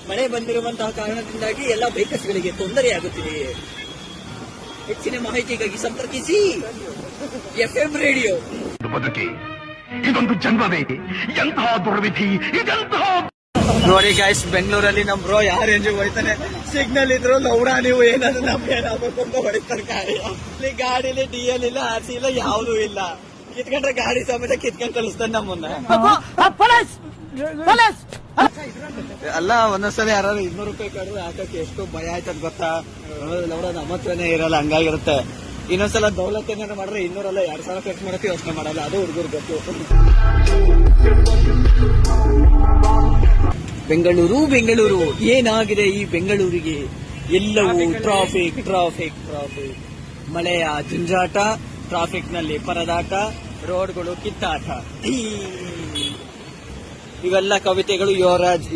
ಮಳೆ ಬಂದಿರುವಂತಹ ಕಾರಣದಿಂದಾಗಿ ಎಲ್ಲ ವೆಹಿಕಲ್ಸ್ಗಳಿಗೆ ತೊಂದರೆಯಾಗುತ್ತಿದೆ. ಹೆಚ್ಚಿನ ಮಾಹಿತಿಗಾಗಿ ಸಂಪರ್ಕಿಸಿ FM ರೇಡಿಯೋ. ಬದುಕಿ ಇದೊಂದು ಜನ್ಮವೇ, ಎಂತಹ ದುರ್ವಿಧಿ ಇದೆಂತಹ. ನೋಡಿ ಗೈಸ್, ಬೆಂಗಳೂರಲ್ಲಿ ನಮ್ ಬ್ರೋ ಯಾವ ರೇಂಜಿಗೆ ಹೋಯ್ತಾನೆ. ಸಿಗ್ನಲ್ ಇದ್ರು ಲೌಡ ನೀವು ಏನಾದ್ರು ನಮ್ಗೆ ಹೊಡಿತಾರೆ ಗಾಡಿಲಿ DL ಇಲ್ಲ, RC ಇಲ್ಲ, ಯಾವ್ದು ಇಲ್ಲ. ಕಿತ್ಕೊಂಡ್ರೆ ಗಾಡಿ ಸಮೇತ ಕಿತ್ಕೊಂಡ್ ಕಳಿಸ್ತಾನೆ ನಮ್ಮನ್ನ. ಅಲ್ಲ, ಒಂದೊಂದ್ಸಲ ಯಾರು 200 ರೂಪಾಯಿ ಕಡಿದ್ರೆ ಹಾಕಕ್ಕೆ ಎಷ್ಟು ಭಯ ಆಯ್ತದ ಗೊತ್ತಾ. ಲೌಡ ನಮ್ಮ ಹತ್ರನೇ ಇರಲ್ಲ, ಹಂಗಾಗಿರುತ್ತೆ. ಇನ್ನೊಂದ್ಸಲ ದೌಲತ್ ಏನಾದ್ರು ಮಾಡಿದ್ರೆ 200 ಅಲ್ಲ 2000 ಖರ್ಚು ಮಾಡಕ್ಕೆ ಯೋಚನೆ ಮಾಡಲ್ಲ. ಅದು ಹುಡುಗರು ಗೊತ್ತು. ಬೆಂಗಳೂರು ಏನಾಗಿದೆ ಈ ಬೆಂಗಳೂರಿಗೆ? ಎಲ್ಲವೂ ಟ್ರಾಫಿಕ್. ಮಳೆಯ ಜಂಜಾಟ, ಟ್ರಾಫಿಕ್ ನಲ್ಲಿ ಪರದಾಟ, ರೋಡ್ಗಳು ಕಿತ್ತಾಟ. ಇವೆಲ್ಲ ಕವಿತೆಗಳು ಯೋಗರಾಜ್